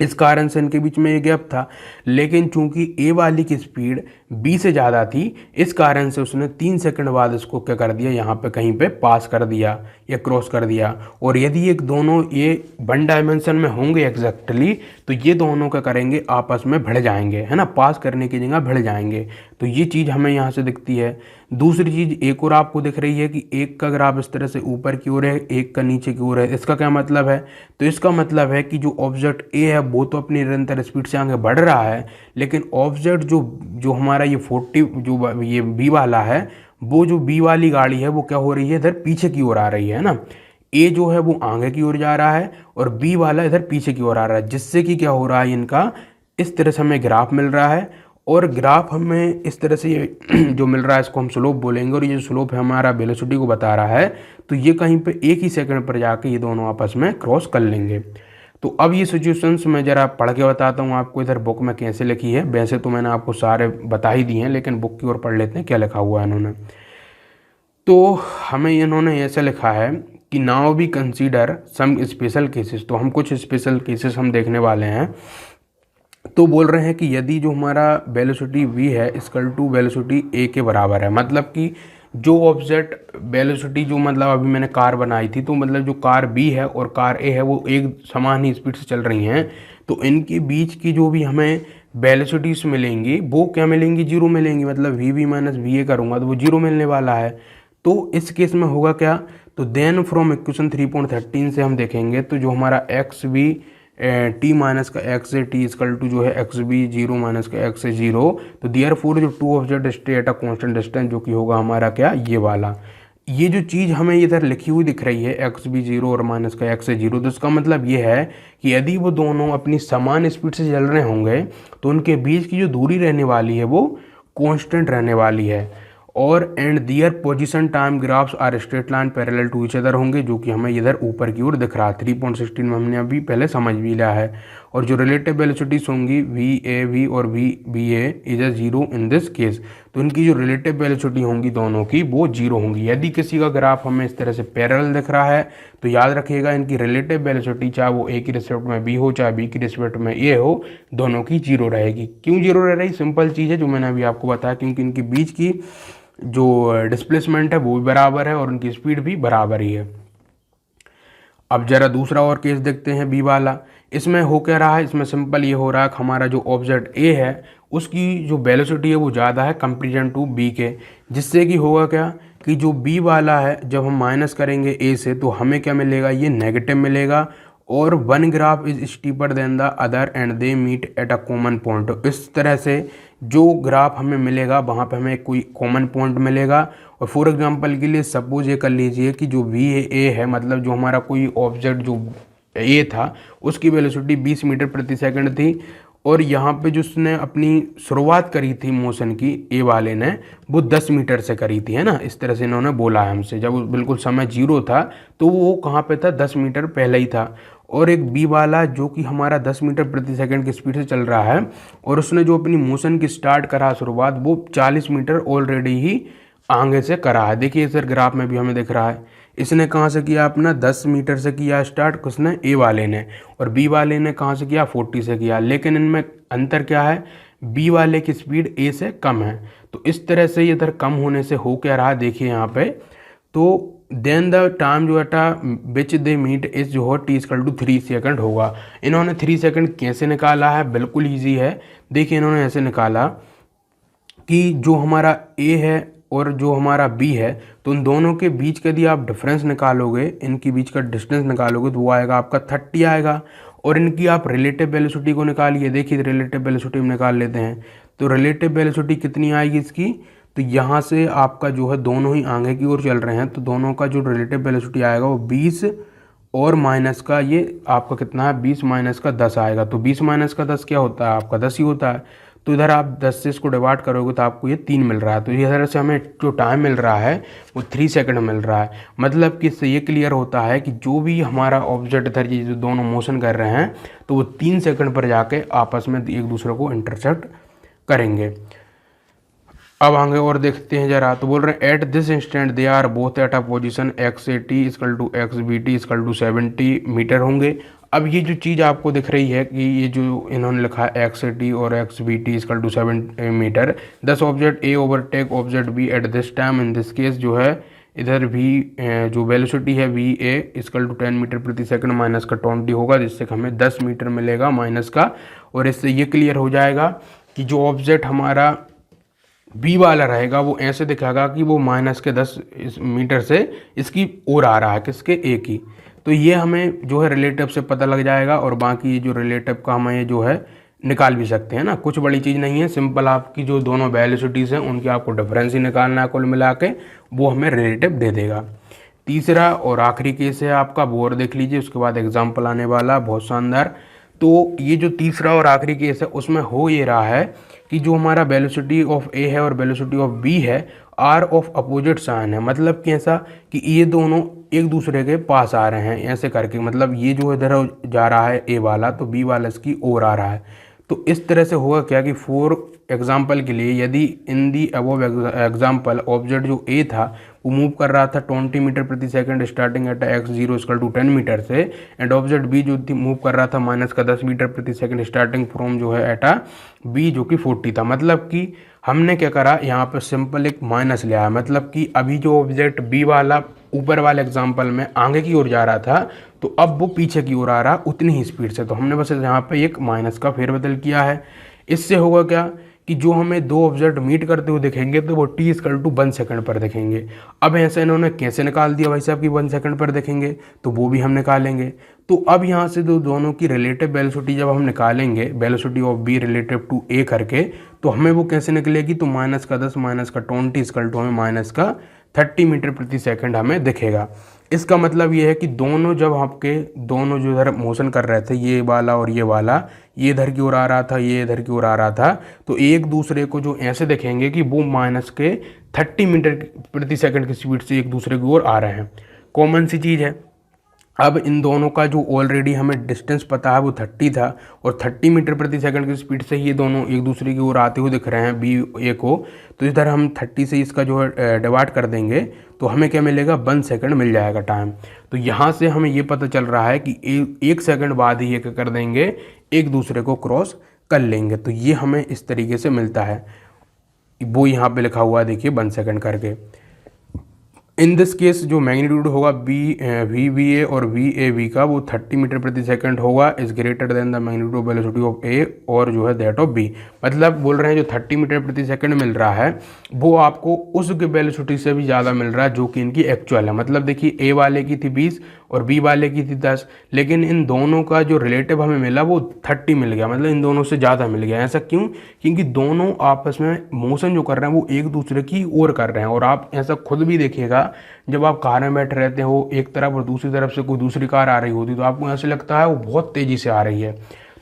इस कारण से इनके बीच में ये गैप था। लेकिन चूंकि ए वाली की स्पीड बी से ज़्यादा थी, इस कारण से उसने 3 सेकंड बाद इसको क्या कर दिया, यहाँ पे कहीं पे पास कर दिया या क्रॉस कर दिया। और यदि एक दोनों ये 1 डायमेंशन में होंगे एग्जैक्टली, तो ये दोनों क्या करेंगे, आपस में भिड़ जाएंगे, है ना, पास करने की जगह भिड़ जाएंगे। तो ये चीज़ हमें यहाँ से दिखती है। दूसरी चीज़ एक और आपको दिख रही है कि एक का ग्राफ इस तरह से ऊपर की ओर है, एक का नीचे की ओर है। इसका क्या मतलब है? तो इसका मतलब है कि जो ऑब्जेक्ट ए है वो तो अपनी निरंतर स्पीड से आगे बढ़ रहा है, लेकिन ऑब्जेक्ट जो हमारा हमारा ये 40 जो ये बी वाला है, वो जो बी वाली गाड़ी है वो क्या हो रही है, इधर पीछे की ओर आ रही है ना। ए जो है वो आगे की ओर जा रहा है और बी वाला इधर पीछे की ओर आ रहा है, जिससे कि क्या हो रहा है, इनका इस तरह से हमें ग्राफ मिल रहा है। और ग्राफ हमें इस तरह से ये जो मिल रहा है इसको हम स्लोप बोलेंगे, और ये जो स्लोप है हमारा वेलोसिटी को बता रहा है। तो ये कहीं पे एक ही सेकंड पर जाके ये दोनों आपस में क्रॉस कर लेंगे। तो अब ये सिचुएशंस मैं ज़रा पढ़ के बताता हूँ आपको, इधर बुक में कैसे लिखी है। वैसे तो मैंने आपको सारे बता ही दिए हैं, लेकिन बुक की ओर पढ़ लेते हैं क्या लिखा हुआ है इन्होंने। तो हमें इन्होंने ऐसा लिखा है कि नाउ भी कंसीडर सम स्पेशल केसेस। तो हम कुछ स्पेशल केसेस हम देखने वाले हैं। तो बोल रहे हैं कि यदि जो हमारा वेलोसिटी v है इक्वल टू वेलोसिटी a के बराबर है, मतलब कि जो ऑब्जेक्ट वेलोसिटी जो मतलब अभी मैंने कार बनाई थी, तो मतलब जो कार b है और कार a है वो एक समान ही स्पीड से चल रही हैं, तो इनके बीच की जो भी हमें वेलोसिटीज मिलेंगी वो क्या मिलेंगी, जीरो मिलेंगी। मतलब वी माइनस वी ए करूँगा तो वो जीरो मिलने वाला है। तो इस केस में होगा क्या, तो देन फ्रॉम इक्वेशन 3.13 से हम देखेंगे तो जो हमारा एक्स वी टी माइनस का एक्स है टी इक्वल टू जो है एक्स बी जीरो माइनस का एक्स है जीरो। तो दियर फोर जो two object stay at a constant distance, जो कि होगा हमारा क्या, ये वाला। ये जो चीज़ हमें इधर लिखी हुई दिख रही है एक्स बी जीरो और माइनस का एक्स है जीरो, तो इसका मतलब ये है कि यदि वो दोनों अपनी समान स्पीड से चल रहे होंगे तो उनके बीच की जो दूरी रहने वाली है वो कॉन्स्टेंट रहने वाली है। और and their position time graphs are straight line parallel to each other होंगे, जो कि हमें इधर ऊपर की ओर दिख रहा है। 3.16 में हमने अभी पहले समझ भी लिया है। और जो रिलेटिव वेलोसिटीज होंगी वी ए वी और v b a is a zero in this case, तो इनकी जो रिलेटिव वेलोसिटी होंगी दोनों की वो जीरो होंगी। यदि किसी का ग्राफ हमें इस तरह से पैरेलल दिख रहा है तो याद रखिएगा इनकी रिलेटिव वेलोसिटी चाहे वो ए की रिस्पेक्ट में बी हो चाहे बी की रिस्पेक्ट में ए हो, दोनों की जीरो रहेगी। क्यों जीरो रह रही, सिंपल चीज़ है जो मैंने अभी आपको बताया, क्योंकि इनके बीच की जो डिस्प्लेसमेंट है वो भी बराबर है और उनकी स्पीड भी बराबर ही है। अब जरा दूसरा और केस देखते हैं बी वाला। इसमें हो क्या रहा है, इसमें सिंपल ये हो रहा है कि हमारा जो ऑब्जेक्ट ए है उसकी जो वेलोसिटी है वो ज़्यादा है कंपेरिजन टू बी के, जिससे कि होगा क्या कि जो बी वाला है जब हम माइनस करेंगे ए से तो हमें क्या मिलेगा, ये नेगेटिव मिलेगा। और one graph is steeper than the other and they meet at a common point. इस तरह से जो ग्राफ हमें मिलेगा वहाँ पे हमें कोई कॉमन पॉइंट मिलेगा। और फॉर एग्जांपल के लिए सपोज ये कर लीजिए कि जो वी ए है, मतलब जो हमारा कोई ऑब्जेक्ट जो ए था उसकी वेलोसिटी 20 मीटर प्रति सेकंड थी, और यहाँ पे जो उसने अपनी शुरुआत करी थी मोशन की ए वाले ने वो 10 मीटर से करी थी, है ना। इस तरह से इन्होंने बोला है हमसे, जब बिल्कुल समय जीरो था तो वो कहाँ पे था, 10 मीटर पहले ही था। और एक बी वाला जो कि हमारा 10 मीटर प्रति सेकंड की स्पीड से चल रहा है और उसने जो अपनी मोशन की स्टार्ट करा शुरुआत वो 40 मीटर ऑलरेडी ही आगे से करा है। देखिए सर ग्राफ में भी हमें दिख रहा है, इसने कहाँ से किया, अपना 10 मीटर से किया स्टार्ट किसने, ए वाले ने, और बी वाले ने कहाँ से किया, 40 से किया। लेकिन इनमें अंतर क्या है, बी वाले की स्पीड ए से कम है। तो इस तरह से इधर कम होने से हो क्या रहा, देखिए यहाँ पे, तो देन द टाइम जो है विच दे मीट इज जो है टी इक्वल टू 3 सेकंड होगा। इन्होंने 3 सेकंड कैसे निकाला है, बिल्कुल ईजी है। देखिए इन्होंने ऐसे निकाला कि जो हमारा ए है और जो हमारा बी है, तो उन दोनों के बीच का यदि आप डिफरेंस निकालोगे, इनके बीच का डिस्टेंस निकालोगे तो वो आएगा आपका 30 आएगा। और इनकी आप रिलेटिव वेलोसिटी को निकालिए, देखिए रिलेटिव वेलोसिटी हम निकाल लेते हैं। तो रिलेटिव वेलोसिटी कितनी आएगी इसकी, तो यहाँ से आपका जो है दोनों ही आगे की ओर चल रहे हैं, तो दोनों का जो रिलेटिव वेलोसिटी आएगा वो 20 और माइनस का ये आपका कितना है, 20 माइनस का 10 आएगा। तो 20 माइनस का 10 क्या होता है, आपका 10 ही होता है। तो इधर आप 10 से इसको डिवाइड करोगे तो आपको ये 3 मिल रहा है। तो इधर से हमें जो टाइम मिल रहा है वो 3 सेकंड मिल रहा है। मतलब कि इससे ये क्लियर होता है कि जो भी हमारा ऑब्जेक्ट इधर ये जो दोनों मोशन कर रहे हैं तो वो 3 सेकंड पर जाके आपस में एक दूसरे को इंटरसेक्ट करेंगे। अब आगे और देखते हैं जरा। तो बोल रहे हैं at this instant they are both at a position x a t equal to x b t equal to 70 metre होंगे। अब ये जो चीज़ आपको दिख रही है कि ये जो इन्होंने लिखा है एक्स ए टी और x b t equal to 70 metre, 10 object a overtake object b at this time. In this case जो है इधर भी जो वेलोसिटी है v a equal to 10 metre प्रति सेकंड माइनस का 20 होगा, जिससे हमें 10 मीटर मिलेगा माइनस का। और इससे ये क्लियर हो जाएगा कि जो ऑब्जेक्ट हमारा बी वाला रहेगा वो ऐसे दिखाएगा कि वो माइनस के 10 मीटर से इसकी ओर आ रहा है, किसके, ए की। तो ये हमें जो है रिलेटिव से पता लग जाएगा। और बाकी ये जो रिलेटिव का हमें जो है निकाल भी सकते हैं ना, कुछ बड़ी चीज़ नहीं है, सिंपल आपकी जो दोनों वेलोसिटीज़ हैं उनकी आपको डिफरेंस ही निकालना है कुल मिला के, वो हमें रिलेटिव दे देगा। तीसरा और आखिरी केस है आपका, बोर देख लीजिए, उसके बाद एग्जाम्पल आने वाला बहुत शानदार। तो ये जो तीसरा और आखिरी केस है उसमें हो ये रहा है कि जो हमारा वेलोसिटी ऑफ ए है और वेलोसिटी ऑफ बी है आर ऑफ अपोजिट साइन है, मतलब कि ऐसा कि ये दोनों एक दूसरे के पास आ रहे हैं ऐसे करके, मतलब ये जो इधर जा रहा है ए वाला तो बी वाला इसकी ओर आ रहा है। तो इस तरह से होगा क्या कि फॉर एग्जाम्पल के लिए यदि इन दी अबव एग्जाम्पल ऑब्जेक्ट जो ए था वो मूव कर रहा था 20 मीटर प्रति second starting at x zero equal to 10 metre से, एंड ऑब्जेक्ट बी जो थी मूव कर रहा था माइनस का 10 मीटर प्रति सेकंड स्टार्टिंग फ्रॉम जो है एटा बी जो कि 40 था। मतलब कि हमने क्या करा यहाँ पे सिंपल एक माइनस ले आया, मतलब कि अभी जो ऑब्जेक्ट बी वाला ऊपर वाले एग्जाम्पल में आगे की ओर जा रहा था तो अब वो पीछे की ओर आ रहा उतनी ही स्पीड से, तो हमने बस यहाँ पे एक माइनस का फेरबदल किया है। इससे होगा क्या कि जो हमें दो ऑब्जेक्ट मीट करते हुए दिखेंगे तो वो t इक्वल टू 1 सेकंड पर दिखेंगे। अब ऐसे इन्होंने कैसे निकाल दिया भाई साहब कि 1 सेकंड पर दिखेंगे, तो वो भी हम निकालेंगे। तो अब यहाँ से दोनों की रिलेटिव वेलोसिटी जब हम निकालेंगे, velocity of B relative to A करके, तो हमें वो कैसे निकलेगी, तो माइनस का 10 माइनस का 20 इक्वल टू हमें माइनस का 30 मीटर प्रति सेकंड हमें दिखेगा। इसका मतलब ये है कि दोनों जब आपके दोनों जो इधर मोशन कर रहे थे ये वाला और ये वाला, ये इधर की ओर आ रहा था ये इधर की ओर आ रहा था, तो एक दूसरे को जो ऐसे देखेंगे कि वो माइनस के 30 मीटर प्रति सेकंड की स्पीड से एक दूसरे की ओर आ रहे हैं। कॉमन सी चीज़ है। अब इन दोनों का जो ऑलरेडी हमें डिस्टेंस पता है वो 30 था और 30 मीटर प्रति सेकंड की स्पीड से ये दोनों एक दूसरे की ओर आते हुए दिख रहे हैं बी ए को, तो इधर हम 30 से इसका जो है डिवाइड कर देंगे तो हमें क्या मिलेगा, 1 सेकंड मिल जाएगा टाइम। तो यहाँ से हमें ये पता चल रहा है कि एक सेकंड बाद ही ये क्या कर देंगे, एक दूसरे को क्रॉस कर लेंगे। तो ये हमें इस तरीके से मिलता है, वो यहाँ पे लिखा हुआ है देखिए 1 सेकंड करके। इन दिस केस जो मैग्नीट्यूड होगा वी वी ए और वी ए वी का वो 30 मीटर प्रति सेकंड होगा, is greater than the magnitude of velocity of A और जो है दैट ऑफ बी। मतलब बोल रहे हैं जो 30 मीटर प्रति सेकंड मिल रहा है वो आपको उस वेलोसिटी से भी ज़्यादा मिल रहा है जो कि इनकी एक्चुअल है। मतलब देखिए ए वाले की थी 20 और बी वाले की थी 10, लेकिन इन दोनों का जो रिलेटिव हमें मिला वो 30 मिल गया, मतलब इन दोनों से ज़्यादा मिल गया। ऐसा क्यों, क्योंकि दोनों आपस में मोशन जो कर रहे हैं वो एक दूसरे की ओर कर रहे हैं। और आप ऐसा खुद भी देखिएगा जब आप कार में बैठे रहते हो एक तरफ और दूसरी तरफ से कोई दूसरी कार आ रही होती तो आपको ऐसे लगता है वो बहुत तेज़ी से आ रही है।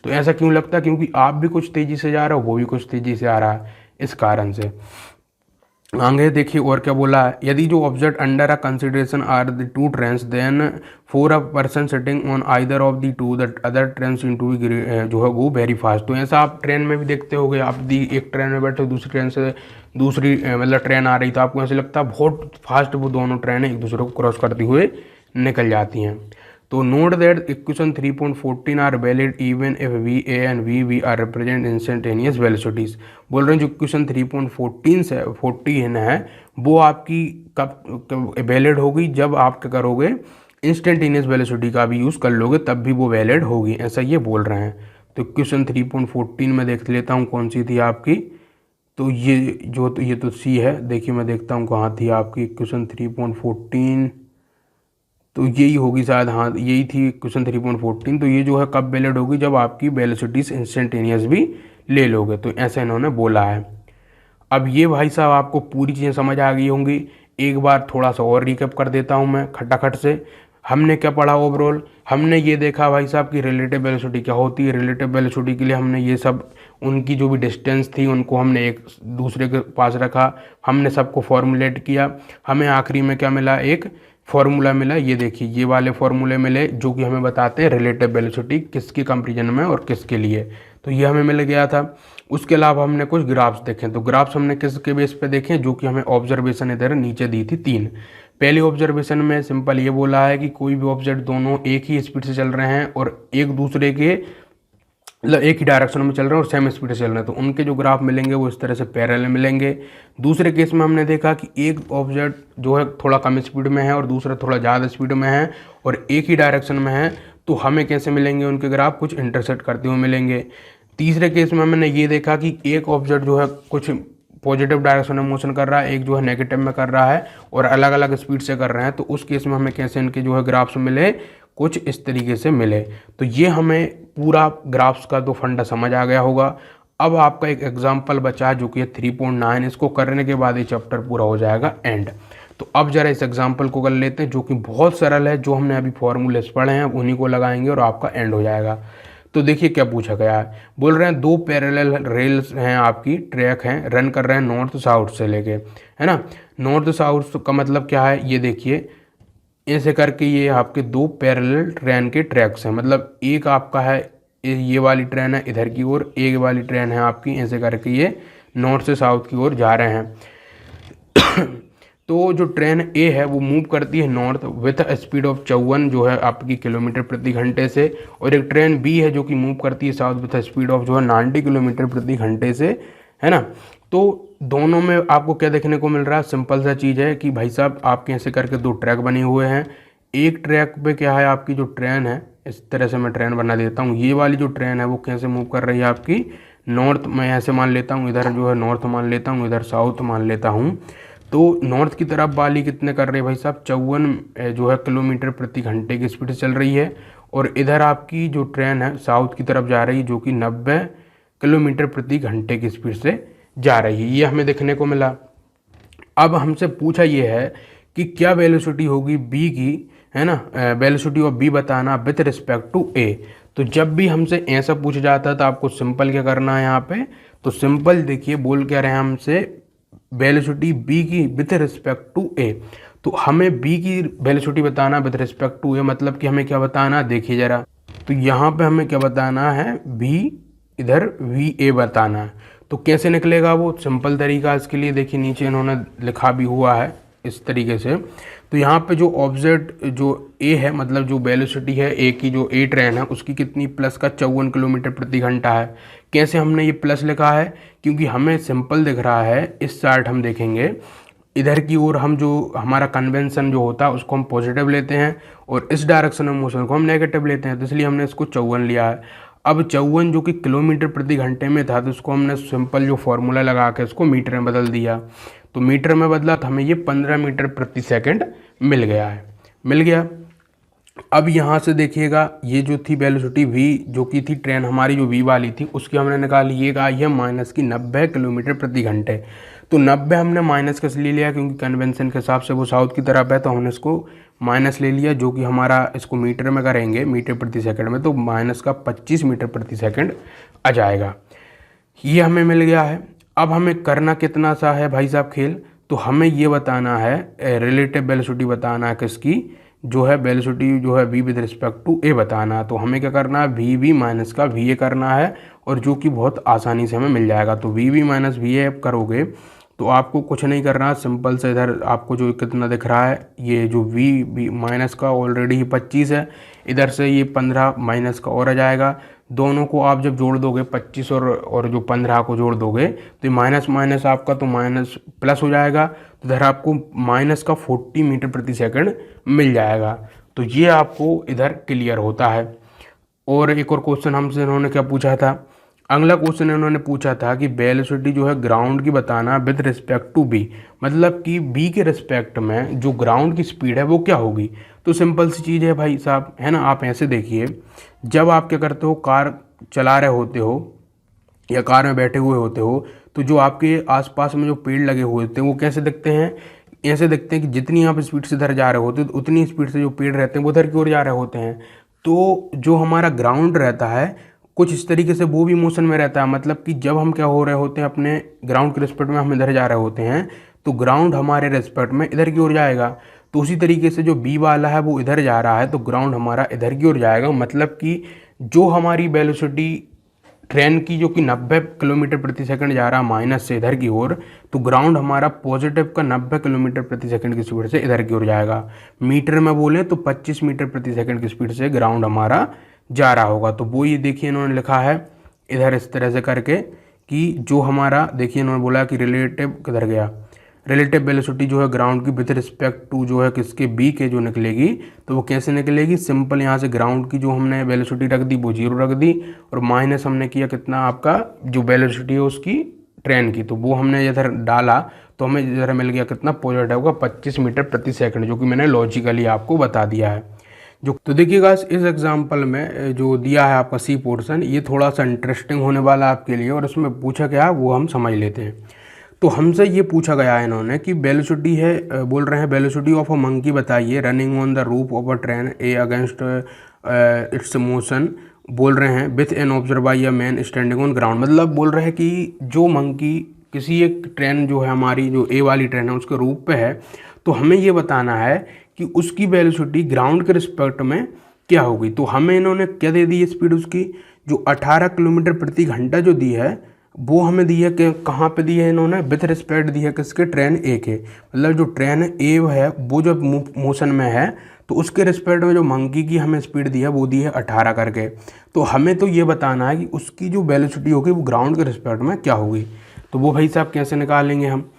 तो ऐसा क्यों लगता है, क्योंकि आप भी कुछ तेज़ी से जा रहे हो वो भी कुछ तेज़ी से आ रहा है, इस कारण से। आगे देखिए और क्या बोला है, यदि जो object under a consideration are the two trains then for a person sitting on either of the two the other trains into जो है वो वेरी फास्ट। तो ऐसा आप ट्रेन में भी देखते होगे, आप एक ट्रेन में बैठे हो दूसरी ट्रेन से दूसरी मतलब ट्रेन आ रही तो आपको ऐसे लगता है बहुत फास्ट वो दोनों ट्रेनें एक दूसरे को क्रॉस करते हुए निकल जाती हैं। तो note that equation 3.14 are valid even if v a and v are represent instantaneous velocities. बोल रहे हैं जो इक्वेशन 3.14 से 14 है वो आपकी कब वैलिड होगी, जब आप क्या करोगे इंस्टेंटेनियस वेलोसिटी का भी यूज़ कर लोगे तब भी वो वैलिड होगी, ऐसा ये बोल रहे हैं। तो इक्वेशन 3.14 में देख लेता हूँ कौन सी थी आपकी, तो ये जो तो ये तो सी है, देखिए मैं देखता हूँ कहाँ थी आपकी इक्वेशन 3.14, तो यही होगी शायद, हाँ यही थी क्वेश्चन 3.14। तो ये जो है कब वैलिड होगी, जब आपकी वेलोसिटीज इंस्टेंटेनियस भी ले लोगे, तो ऐसा इन्होंने बोला है। अब ये भाई साहब आपको पूरी चीज़ें समझ आ गई होंगी, एक बार थोड़ा सा और रिकैप कर देता हूँ मैं खटाखट से। हमने क्या पढ़ा ओवरऑल, हमने ये देखा भाई साहब कि रिलेटिव वेलोसिटी क्या होती है। रिलेटिव वेलोसिटी के लिए हमने ये सब उनकी जो भी डिस्टेंस थी उनको हमने एक दूसरे के पास रखा, हमने सबको फॉर्मुलेट किया, हमें आखिरी में क्या मिला, एक फॉर्मूला मिला। ये देखिए ये वाले फॉर्मूले मिले जो कि हमें बताते हैं रिलेटिव वेलोसिटी किसके कंपेरिजन में और किसके लिए, तो ये हमें मिल गया था। उसके अलावा हमने कुछ ग्राफ्स देखे, तो ग्राफ्स हमने किसके बेस पे देखे, जो कि हमें ऑब्जर्वेशन इधर नीचे दी थी 3। पहली ऑब्जर्वेशन में सिंपल ये बोला है कि कोई भी ऑब्जेक्ट दोनों एक ही स्पीड से चल रहे हैं और एक दूसरे के मतलब एक ही डायरेक्शन में चल रहे हैं और सेम स्पीड से चल रहे हैं, तो उनके जो ग्राफ मिलेंगे वो इस तरह से पैरेलल मिलेंगे। दूसरे केस में हमने देखा कि एक ऑब्जेक्ट जो है थोड़ा कम स्पीड में है और दूसरा थोड़ा ज़्यादा स्पीड में है और एक ही डायरेक्शन में है, तो हमें कैसे मिलेंगे उनके ग्राफ, कुछ इंटरसेक्ट करते हुए मिलेंगे। तीसरे केस में हमने ये देखा कि एक ऑब्जेक्ट जो है कुछ पॉजिटिव डायरेक्शन में मोशन कर रहा है, एक जो है नेगेटिव में कर रहा है और अलग अलग स्पीड से कर रहे हैं, तो उस केस में हमें कैसे इनके जो है ग्राफ्स मिले, कुछ इस तरीके से मिले। तो ये हमें पूरा ग्राफ्स का तो फंडा समझ आ गया होगा। अब आपका एक एग्जाम्पल बचा जो कि 3.9, इसको करने के बाद ये चैप्टर पूरा हो जाएगा एंड। तो अब जरा इस एग्जाम्पल को कर लेते हैं जो कि बहुत सरल है, जो हमने अभी फॉर्मूलेस पढ़े हैं उन्हीं को लगाएंगे और आपका एंड हो जाएगा। तो देखिए क्या पूछा गया है, बोल रहे हैं 2 पैरेलल रेल्स हैं, आपकी ट्रैक हैं, रन कर रहे हैं नॉर्थ साउथ से लेके, है ना। नॉर्थ साउथ का मतलब क्या है, ये देखिए ऐसे करके ये आपके 2 पैरेलल ट्रेन के ट्रैक्स हैं, मतलब एक आपका है ये वाली ट्रेन है इधर की ओर, एक वाली ट्रेन है आपकी, ऐसे करके ये नॉर्थ से साउथ की ओर जा रहे हैं। तो जो ट्रेन ए है वो मूव करती है नॉर्थ विथ स्पीड ऑफ 54 जो है आपकी किलोमीटर प्रति घंटे से, और एक ट्रेन बी है जो कि मूव करती है साउथ विथ स्पीड ऑफ जो है 90 किलोमीटर प्रति घंटे से, है ना। तो दोनों में आपको क्या देखने को मिल रहा है, सिंपल सा चीज़ है कि भाई साहब आपके ऐसे करके 2 ट्रैक बने हुए हैं। एक ट्रैक पे क्या है, आपकी जो ट्रेन है, इस तरह से मैं ट्रेन बना देता हूँ, ये वाली जो ट्रेन है वो कैसे मूव कर रही है आपकी नॉर्थ, मैं ऐसे मान लेता हूँ, इधर जो है नॉर्थ मान लेता हूँ, इधर साउथ मान लेता हूँ। तो नॉर्थ की तरफ वाली कितने कर रही है भाई साहब, 54 जो है किलोमीटर प्रति घंटे की स्पीड से चल रही है, और इधर आपकी जो ट्रेन है साउथ की तरफ जा रही है जो कि 90 किलोमीटर प्रति घंटे की स्पीड से जा रही है, ये हमें देखने को मिला। अब हमसे पूछा ये है कि क्या वेलोसिटी होगी बी की, है ना, वेलोसिटी ऑफ बी बताना विथ रिस्पेक्ट टू ए। तो जब भी हमसे ऐसा पूछा जाता है तो आपको सिंपल क्या करना है यहाँ पे, तो सिंपल देखिए बोल क्या रहे हैं हमसे, वेलोसिटी बी की विथ रिस्पेक्ट टू ए। तो हमें बी की वेलोसिटी बताना विथ रिस्पेक्ट टू ए, मतलब कि हमें क्या बताना, देखिए जरा, तो यहाँ पे हमें क्या बताना है, बी इधर वी ए बताना है। तो कैसे निकलेगा वो, सिंपल तरीका इसके लिए देखिए नीचे इन्होंने लिखा भी हुआ है इस तरीके से। तो यहाँ पे जो ऑब्जेक्ट जो ए है, मतलब जो वेलोसिटी है ए की, जो ए ट्रेन है उसकी कितनी, प्लस का 54 किलोमीटर प्रति घंटा है। कैसे हमने ये प्लस लिखा है, क्योंकि हमें सिंपल दिख रहा है, इस चार्ट हम देखेंगे इधर की ओर, हम जो हमारा कन्वेंशन जो होता है उसको हम पॉजिटिव लेते हैं और इस डायरेक्शन में मोशन को हम नेगेटिव लेते हैं, तो इसलिए हमने इसको 54 लिया है। अब 54 जो कि किलोमीटर प्रति घंटे में था, तो उसको हमने सिंपल जो फॉर्मूला लगा के उसको मीटर में बदल दिया, तो मीटर में बदला तो हमें ये 15 मीटर प्रति सेकंड मिल गया है, मिल गया। अब यहाँ से देखिएगा ये जो थी वेलोसिटी v जो कि थी ट्रेन हमारी जो v वाली थी उसकी हमने निकाली, ये आई है माइनस की 90 किलोमीटर प्रति घंटे। तो 90 हमने माइनस किस लिए लिया, क्योंकि कन्वेंशन के हिसाब से वो साउथ की तरफ है, तो हमने इसको माइनस ले लिया, जो कि हमारा इसको मीटर में करेंगे मीटर प्रति सेकंड में, तो माइनस का 25 मीटर प्रति सेकंड आ जाएगा। ये हमें मिल गया है। अब हमें करना कितना सा है भाई साहब खेल, तो हमें ये बताना है रिलेटिव वेलोसिटी बताना है किसकी, जो है वेलोसिटी जो है v with respect to a बताना है। तो हमें क्या करना है, वी वी माइनस का वी ए करना है, और जो कि बहुत आसानी से हमें मिल जाएगा। तो v v minus v a करोगे तो आपको कुछ नहीं करना, सिंपल से इधर आपको जो कितना दिख रहा है, ये जो वी माइनस का ऑलरेडी 25 है, इधर से ये 15 माइनस का और आ जाएगा। दोनों को आप जब जोड़ दोगे 25 और जो 15 को जोड़ दोगे तो ये माइनस माइनस आपका तो माइनस प्लस हो जाएगा, तो इधर आपको माइनस का 40 मीटर प्रति सेकंड मिल जाएगा। तो ये आपको इधर क्लियर होता है। और एक और क्वेश्चन हमसे इन्होंने क्या पूछा था, अगला क्वेश्चन इन्होंने पूछा था कि वेलोसिटी जो है ग्राउंड की बताना विद रिस्पेक्ट टू बी, मतलब कि बी के रिस्पेक्ट में जो ग्राउंड की स्पीड है वो क्या होगी। तो सिंपल सी चीज़ है भाई साहब, है ना। आप ऐसे देखिए, जब आप क्या करते हो, कार चला रहे होते हो या कार में बैठे हुए होते हो, तो जो आपके आसपास में जो पेड़ लगे हुए होते हैं वो कैसे दिखते हैं, ऐसे दिखते हैं कि जितनी आप स्पीड से इधर जा रहे होते हो उतनी स्पीड से जो पेड़ रहते हैं वो उधर की ओर जा रहे होते हैं। तो जो हमारा ग्राउंड रहता है कुछ इस तरीके से वो भी मोशन में रहता है, मतलब कि जब हम क्या हो रहे होते हैं अपने ग्राउंड के रिस्पेक्ट में हम इधर जा रहे होते हैं तो ग्राउंड हमारे रिस्पेक्ट में इधर की ओर जाएगा। तो उसी तरीके से जो बी वाला है वो इधर जा रहा है तो ग्राउंड हमारा इधर की ओर जाएगा, मतलब कि जो हमारी वेलोसिटी ट्रेन की जो कि 90 किलोमीटर प्रति सेकंड जा रहा है माइनस से इधर की ओर, तो ग्राउंड हमारा पॉजिटिव का 90 किलोमीटर प्रति सेकंड की स्पीड से इधर की ओर जाएगा। मीटर में बोले तो 25 मीटर प्रति सेकंड की स्पीड से ग्राउंड हमारा जा रहा होगा। तो वो ये देखिए इन्होंने लिखा है इधर इस तरह से करके कि जो हमारा देखिए इन्होंने बोला कि रिलेटिव किधर गया, रिलेटिव वेलोसिटी जो है ग्राउंड की विद रिस्पेक्ट टू जो है किसके बी के जो निकलेगी, तो वो कैसे निकलेगी, सिंपल यहाँ से ग्राउंड की जो हमने वेलोसिटी रख दी वो 0 रख दी और माइनस हमने किया कितना आपका जो वेलोसिटी है उसकी ट्रेन की, तो वो हमने इधर डाला तो हमें इधर मिल गया कितना पॉजिटिव का 25 मीटर प्रति सेकंड, जो कि मैंने लॉजिकली आपको बता दिया है। जो तो देखिएगा इस एग्जाम्पल में जो दिया है आपका सी पोर्शन, ये थोड़ा सा इंटरेस्टिंग होने वाला है आपके लिए, और इसमें पूछा क्या है वो हम समझ लेते हैं। तो हमसे ये पूछा गया है इन्होंने कि वेलोसिटी है, बोल रहे हैं वेलोसिटी ऑफ अ मंकी बताइए running on the roof of a train A against it's motion, बोल रहे हैं with an observe by a man standing on ground. मतलब बोल रहे हैं कि जो मंकी किसी एक ट्रेन जो है हमारी जो ए वाली ट्रेन है उसके रूप पे है, तो हमें ये बताना है कि उसकी वेलोसिटी ग्राउंड के रिस्पेक्ट में क्या होगी। तो हमें इन्होंने क्या दे दी है स्पीड उसकी, जो 18 किलोमीटर प्रति घंटा जो दी है वो हमें दी है कि कहाँ पे दी है इन्होंने, विथ रिस्पेक्ट दी है किसके, ट्रेन ए के। मतलब जो ट्रेन ए है वो जब मोशन में है तो उसके रिस्पेक्ट में जो मंकी की हमें स्पीड दी है वो दी है 18 करके। तो हमें तो ये बताना है कि उसकी जो वेलोसिटी होगी वो ग्राउंड के रिस्पेक्ट में क्या होगी। तो वो भाई साहब कैसे निकालेंगे हम,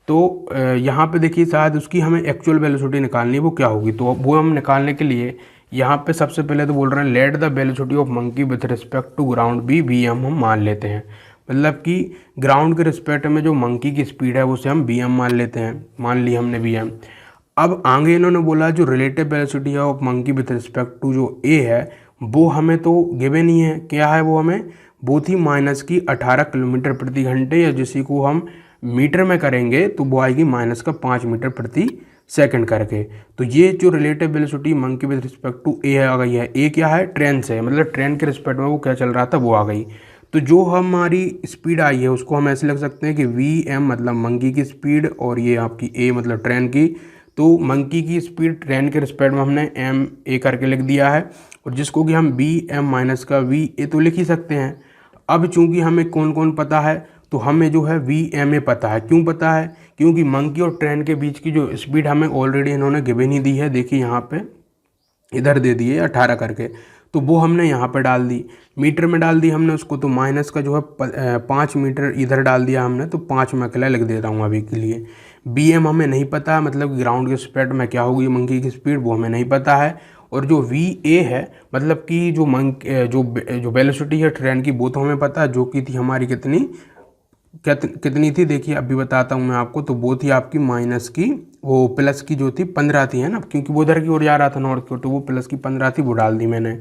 तो यहाँ पे देखिए शायद उसकी हमें एक्चुअल वेलोसिटी निकालनी है वो क्या होगी। तो वो हम निकालने के लिए यहाँ पे सबसे पहले तो बोल रहे हैं let the velocity of monkey with respect to ground be v m हम मान लेते हैं। मतलब कि ग्राउंड के रिस्पेक्ट में जो मंकी की स्पीड है उसे हम वी एम मान लेते हैं, मान ली हमने वी एम। अब आगे इन्होंने बोला जो रिलेटिव वेलोसिटी है of monkey with respect to जो ए है वो हमें तो गिवन ही है, क्या है वो हमें, वो थी माइनस की 18 किलोमीटर प्रति घंटे, या जिसी को हम मीटर में करेंगे तो वो आएगी माइनस का 5 मीटर प्रति सेकंड करके। तो ये जो relative velocity monkey with respect to A आ गई है, ए क्या है, ट्रेन से, मतलब ट्रेन के रिस्पेक्ट में वो क्या चल रहा था वो आ गई। तो जो हमारी स्पीड आई है उसको हम ऐसे लिख सकते हैं कि वी एम मतलब मंकी की स्पीड, और ये आपकी ए मतलब ट्रेन की। तो मंकी की स्पीड ट्रेन के रिस्पेक्ट में हमने एम ए करके लिख दिया है, और जिसको कि हम बी एम माइनस का वी ए तो लिख ही सकते हैं। अब चूंकि हमें कौन कौन पता है, तो हमें जो है वी एम ए पता है। क्यों पता है, क्योंकि मंकी और ट्रेन के बीच की जो स्पीड हमें ऑलरेडी इन्होंने गिवन ही दी है, देखिए यहाँ पे इधर दे दिए 18 करके, तो वो हमने यहाँ पे डाल दी, मीटर में डाल दी हमने उसको, तो माइनस का जो है 5 मीटर इधर डाल दिया हमने, तो 5 मैं अकेला लिख देता हूँ अभी के लिए। बी एम हमें नहीं पता, मतलब ग्राउंड के स्पीड में क्या होगी मंकी की स्पीड वो हमें नहीं पता है। और जो वी ए है मतलब कि जो जो वेलोसिटी है ट्रेन की वो तो हमें पता है, जो कि थी हमारी कितनी थी, देखिए अभी बताता हूँ मैं आपको। तो वो थी आपकी माइनस की, वो प्लस की जो थी 15 थी, है ना, क्योंकि वो उधर की ओर जा रहा था नॉर्थ की ओर, तो वो प्लस की 15 थी वो डाल दी मैंने।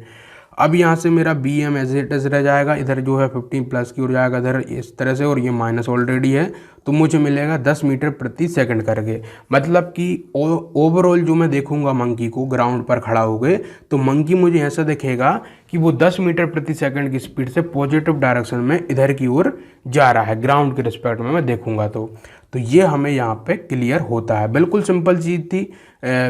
अब यहाँ से मेरा b m as it is रह जाएगा, इधर जो है 15 प्लस की ओर जाएगा इधर इस तरह से, और ये माइनस ऑलरेडी है, तो मुझे मिलेगा 10 मीटर प्रति सेकंड करके। मतलब कि ओवरऑल जो मैं देखूंगा मंकी को ग्राउंड पर खड़ा हो गए, तो मंकी मुझे ऐसा दिखेगा कि वो 10 मीटर प्रति सेकंड की स्पीड से पॉजिटिव डायरेक्शन में इधर की ओर जा रहा है ग्राउंड के रिस्पेक्ट में मैं देखूंगा। तो ये हमें यहाँ पे क्लियर होता है, बिल्कुल सिंपल चीज़ थी।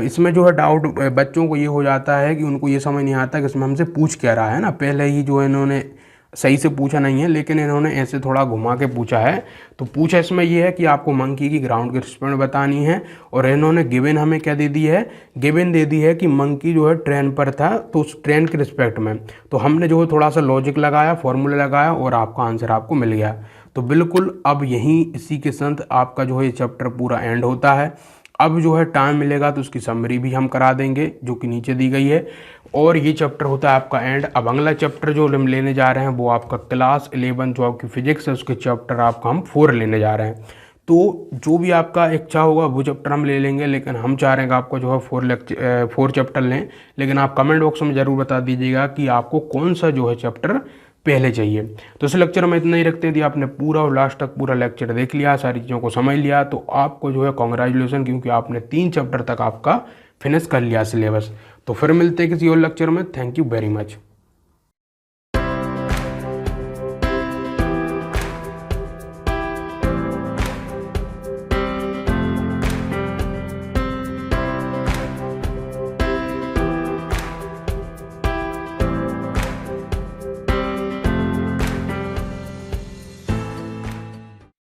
इसमें जो है डाउट बच्चों को ये हो जाता है कि उनको ये समझ नहीं आता कि इसमें हमसे पूछ क्या रहा है ना, पहले ही जो इन्होंने सही से पूछा नहीं है, लेकिन इन्होंने ऐसे थोड़ा घुमा के पूछा है। तो पूछा इसमें ये है कि आपको मंकी की ग्राउंड के रिस्पेक्ट में बतानी है, और इन्होंने गिवन हमें क्या दे दी है, गिवन दे दी है कि मंकी जो है ट्रेन पर था, तो उस ट्रेन के रिस्पेक्ट में। तो हमने जो है थोड़ा सा लॉजिक लगाया, फॉर्मूला लगाया, और आपका आंसर आपको मिल गया। तो बिल्कुल अब यहीं इसी के साथ आपका जो है ये चैप्टर पूरा एंड होता है। अब जो है टाइम मिलेगा तो उसकी समरी भी हम करा देंगे जो कि नीचे दी गई है, और ये चैप्टर होता है आपका एंड। अब अगला चैप्टर जो हम लेने जा रहे हैं वो आपका क्लास 11 जो आपकी फिजिक्स है उसके चैप्टर आपका हम 4 लेने जा रहे हैं। तो जो भी आपका इच्छा होगा वो चैप्टर हम ले लेंगे, लेकिन हम चाह रहे हैं कि आपको जो है 4 चैप्टर लें। लेकिन आप कमेंट बॉक्स में ज़रूर बता दीजिएगा कि आपको कौन सा जो है चैप्टर पहले चाहिए। तो इस लेक्चर में इतना ही रखते हैं। यदि आपने पूरा और लास्ट तक पूरा लेक्चर देख लिया, सारी चीज़ों को समझ लिया, तो आपको जो है कॉन्ग्रेचुलेसन, क्योंकि आपने 3 चैप्टर तक आपका फिनिश कर लिया सिलेबस। तो फिर मिलते हैं किसी और लेक्चर में। Thank you very much.